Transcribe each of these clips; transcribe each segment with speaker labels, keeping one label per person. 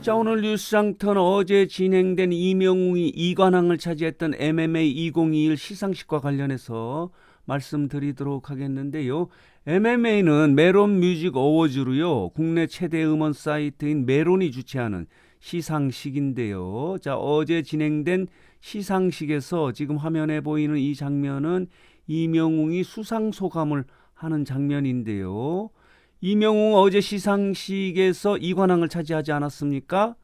Speaker 1: 자, 오늘 뉴스장터는 어제 진행된 이명웅이 이관왕을 차지했던 MMA 2021 시상식과 관련해서 말씀드리도록 하겠는데요. MMA는 메론 뮤직 어워즈로요, 국내 최대 음원 사이트인 메론이 주최하는 시상식인데요. 자, 어제 진행된 시상식에서 지금 화면에 보이는 이 장면은 이명웅이 수상 소감을 하는 장면인데요. 이명웅 어제 시상식에서 이관왕을 차지하지 않았습니까?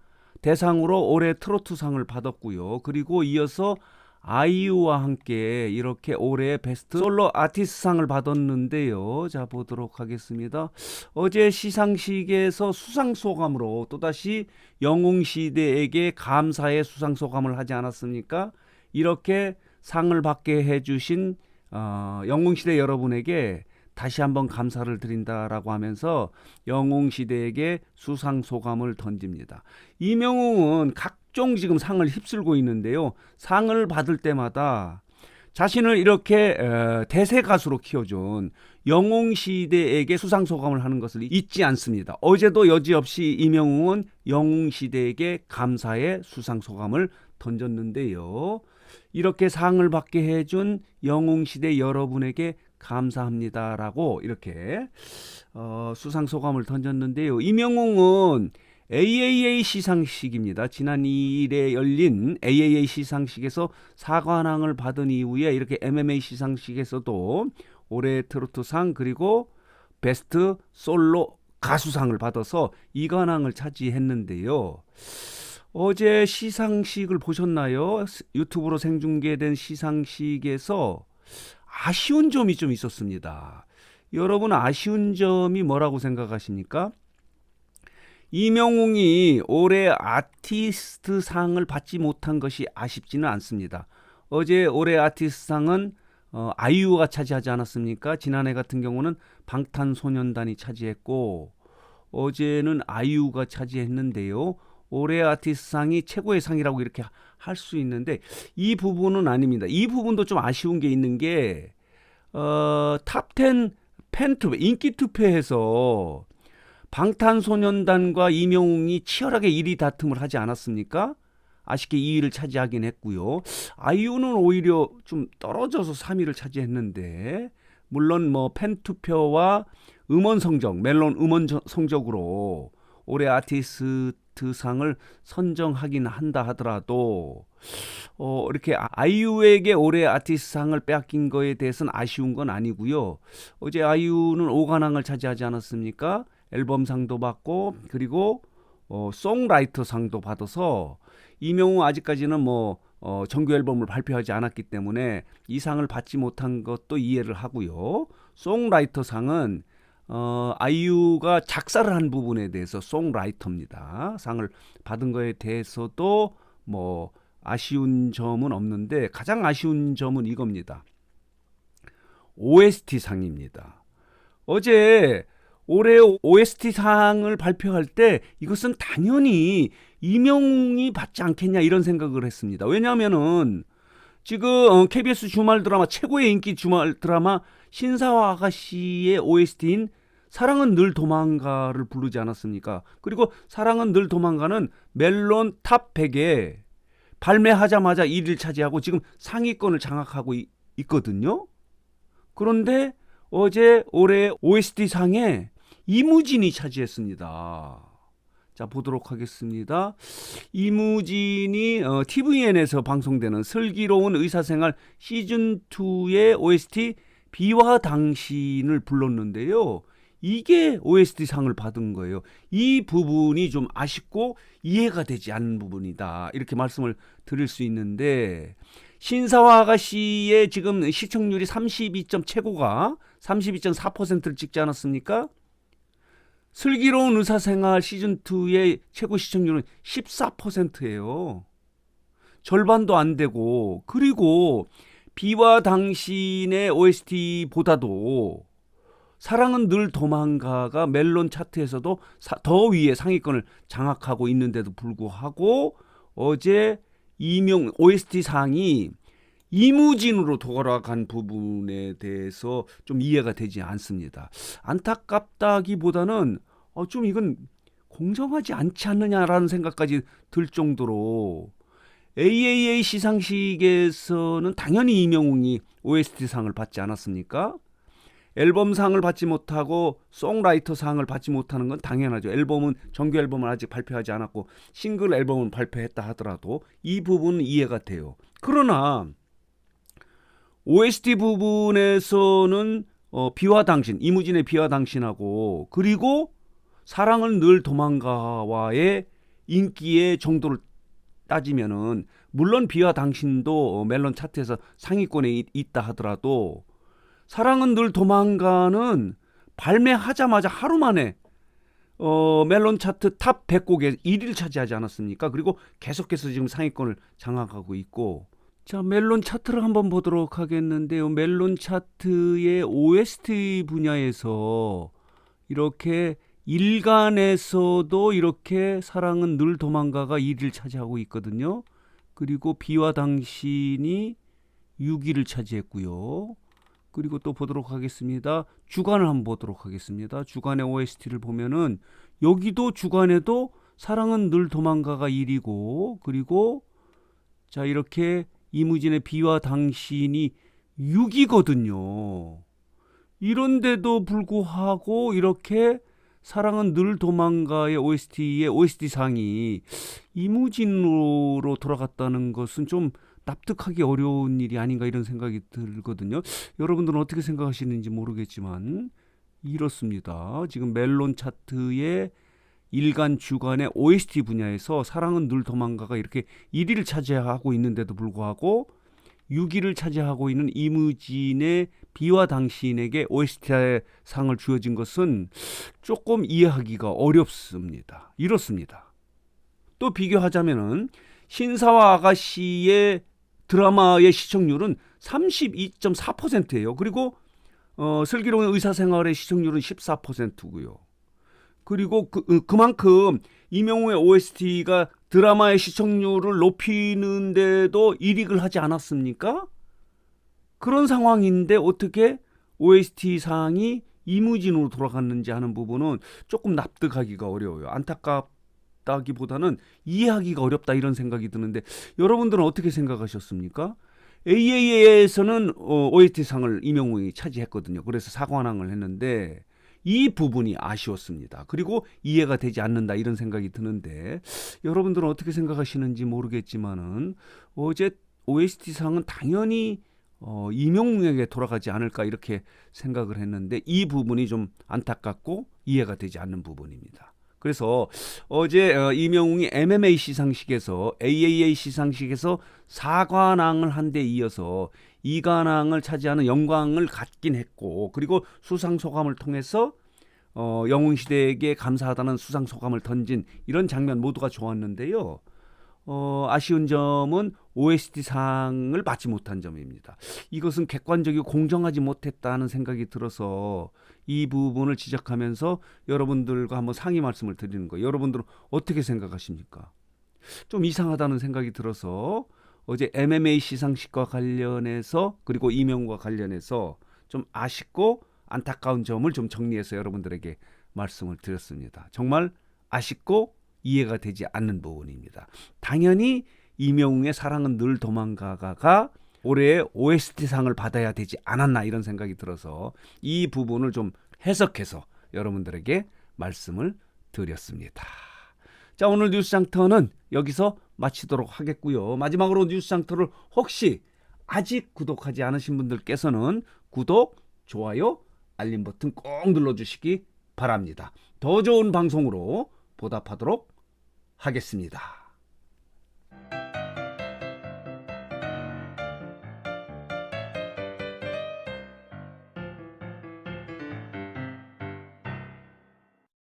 Speaker 1: 대상으로 올해 트로트상을 받았고요. 그리고 이어서 아이유와 함께 이렇게 올해 베스트 솔로 아티스트상을 받았는데요. 자, 보도록 하겠습니다. 어제 시상식에서 수상 소감으로 또다시 영웅시대에게 감사의 수상 소감을 하지 않았습니까? 이렇게 상을 받게 해주신 영웅시대 여러분에게 다시 한번 감사를 드린다라고 하면서 영웅시대에게 수상 소감을 던집니다. 이명웅은 각종 지금 상을 휩쓸고 있는데요. 상을 받을 때마다 자신을 이렇게 대세 가수로 키워준 영웅시대에게 수상 소감을 하는 것을 잊지 않습니다. 어제도 여지없이 이명웅은 영웅시대에게 감사의 수상 소감을 던졌는데요. 이렇게 상을 받게 해준 영웅시대 여러분에게 감사합니다라고 이렇게 수상 소감을 던졌는데요. 이명웅은 AAA 시상식입니다. 지난 2일에 열린 AAA 시상식에서 사관왕을 받은 이후에 이렇게 MMA 시상식에서도 올해 트로트상 그리고 베스트 솔로 가수상을 받아서 이관왕을 차지했는데요. 어제 시상식을 보셨나요? 유튜브로 생중계된 시상식에서 아쉬운 점이 좀 있었습니다. 여러분, 아쉬운 점이 뭐라고 생각하십니까? 이명웅이 올해 아티스트상을 받지 못한 것이 아쉽지는 않습니다. 어제 올해 아티스트상은 아이유가 차지하지 않았습니까? 지난해 같은 경우는 방탄소년단이 차지했고 어제는 아이유가 차지했는데요. 올해 아티스트상이 최고의 상이라고 이렇게 할 수 있는데 이 부분은 아닙니다. 이 부분도 좀 아쉬운 게 있는 게 탑10 팬투표, 인기 투표에서 방탄소년단과 이명웅이 치열하게 1위 다툼을 하지 않았습니까? 아쉽게 2위를 차지하긴 했고요. 아이유는 오히려 좀 떨어져서 3위를 차지했는데 물론 뭐 팬투표와 음원 성적, 멜론 음원 성적으로 올해 아티스트상을 선정하긴 한다 하더라도 이렇게 아이유에게 올해 아티스트상을 빼앗긴 거에 대해서는 아쉬운 건 아니고요. 어제 아이유는 5관왕을 차지하지 않았습니까? 앨범상도 받고 그리고 송라이터상도 받아서 이명웅 아직까지는 뭐 정규 앨범을 발표하지 않았기 때문에 이 상을 받지 못한 것도 이해를 하고요. 송라이터상은 아이유가 작사를 한 부분에 대해서 송라이터입니다. 상을 받은 거에 대해서도 뭐 아쉬운 점은 없는데 가장 아쉬운 점은 이겁니다. OST 상입니다. 어제 올해 OST 상을 발표할 때 이것은 당연히 이명웅이 받지 않겠냐 이런 생각을 했습니다. 왜냐하면은 지금 KBS 주말 드라마 최고의 인기 주말 드라마 신사와 아가씨의 OST인 사랑은 늘 도망가를 부르지 않았습니까? 그리고 사랑은 늘 도망가는 멜론 탑 100에 발매하자마자 1위를 차지하고 지금 상위권을 장악하고 있거든요. 그런데 어제 올해 OST 상에 이무진이 차지했습니다. 자, 보도록 하겠습니다. 이무진이 TVN에서 방송되는 슬기로운 의사생활 시즌2의 OST 비와 당신을 불렀는데요. 이게 OST 상을 받은 거예요. 이 부분이 좀 아쉽고 이해가 되지 않는 부분이다. 이렇게 말씀을 드릴 수 있는데 신사와 아가씨의 지금 시청률이 32점 최고가 32.4%를 찍지 않았습니까? 슬기로운 의사생활 시즌2의 최고 시청률은 14%예요. 절반도 안 되고 그리고 비와 당신의 OST보다도 사랑은 늘 도망가가 멜론 차트에서도 더 위에 상위권을 장악하고 있는데도 불구하고 어제 이명 OST 상이 이무진으로 돌아간 부분에 대해서 좀 이해가 되지 않습니다. 안타깝다기보다는 좀 이건 공정하지 않지 않느냐라는 생각까지 들 정도로 AAA 시상식에서는 당연히 이명웅이 OST상을 받지 않았습니까? 앨범상을 받지 못하고 송라이터상을 받지 못하는 건 당연하죠. 앨범은 정규 앨범은 아직 발표하지 않았고 싱글 앨범은 발표했다 하더라도 이 부분은 이해가 돼요. 그러나 OST 부분에서는 비와 당신, 이무진의 비와 당신하고 그리고 사랑은 늘 도망가와의 인기의 정도를 따지면은 물론 비와 당신도 멜론 차트에서 상위권에 있다 하더라도 사랑은 늘 도망가는 발매하자마자 하루 만에 멜론 차트 탑 100곡에 1위를 차지하지 않았습니까? 그리고 계속해서 지금 상위권을 장악하고 있고, 자, 멜론 차트를 한번 보도록 하겠는데요. 멜론 차트의 OST 분야에서 이렇게 일간에서도 이렇게 사랑은 늘 도망가가 1위를 차지하고 있거든요. 그리고 비와 당신이 6위를 차지했고요. 그리고 또 보도록 하겠습니다. 주간을 한번 보도록 하겠습니다. 주간의 OST를 보면은 여기도 주간에도 사랑은 늘 도망가가 1위고, 그리고 자, 이렇게 이무진의 비와 당신이 6위거든요. 이런데도 불구하고 이렇게 사랑은 늘 도망가의 OST의 OST상이 이무진으로 돌아갔다는 것은 좀 납득하기 어려운 일이 아닌가 이런 생각이 들거든요. 여러분들은 어떻게 생각하시는지 모르겠지만 이렇습니다. 지금 멜론 차트의 일간 주간의 OST 분야에서 사랑은 늘 도망가가 이렇게 1위를 차지하고 있는데도 불구하고 6위를 차지하고 있는 이무진의 비와 당신에게 OST 상을 주어진 것은 조금 이해하기가 어렵습니다. 이렇습니다. 또 비교하자면은 신사와 아가씨의 드라마의 시청률은 32.4%예요. 그리고 슬기로운 의사생활의 시청률은 14%고요. 그리고 그만큼 이명웅의 OST가 드라마의 시청률을 높이는데도 이익을 하지 않았습니까? 그런 상황인데 어떻게 OST상이 이무진으로 돌아갔는지 하는 부분은 조금 납득하기가 어려워요. 안타깝다기보다는 이해하기가 어렵다 이런 생각이 드는데 여러분들은 어떻게 생각하셨습니까? AAA에서는 OST상을 이명웅이 차지했거든요. 그래서 사관왕을 했는데 이 부분이 아쉬웠습니다. 그리고 이해가 되지 않는다 이런 생각이 드는데 여러분들은 어떻게 생각하시는지 모르겠지만은 어제 OST상은 당연히 이명웅에게 돌아가지 않을까 이렇게 생각을 했는데 이 부분이 좀 안타깝고 이해가 되지 않는 부분입니다. 그래서 어제 이명웅이 MMA 시상식에서 AAA 시상식에서 4관왕을 한 데 이어서 2관왕을 차지하는 영광을 갖긴 했고 그리고 수상 소감을 통해서 영웅시대에게 감사하다는 수상 소감을 던진 이런 장면 모두가 좋았는데요. 아쉬운 점은 OST상을 받지 못한 점입니다. 이것은 객관적이고 공정하지 못했다는 생각이 들어서 이 부분을 지적하면서 여러분들과 한번 상의 말씀을 드리는 거예요. 여러분들은 어떻게 생각하십니까? 좀 이상하다는 생각이 들어서 어제 MMA 시상식과 관련해서 그리고 이명웅과 관련해서 좀 아쉽고 안타까운 점을 좀 정리해서 여러분들에게 말씀을 드렸습니다. 정말 아쉽고 이해가 되지 않는 부분입니다. 당연히 이명웅의 사랑은 늘 도망가가 올해의 OST상을 받아야 되지 않았나 이런 생각이 들어서 이 부분을 좀 해석해서 여러분들에게 말씀을 드렸습니다. 자, 오늘 뉴스장터는 여기서 마치도록 하겠고요. 마지막으로 뉴스장터를 혹시 아직 구독하지 않으신 분들께서는 구독, 좋아요, 알림 버튼 꼭 눌러주시기 바랍니다. 더 좋은 방송으로 보답하도록 하겠습니다.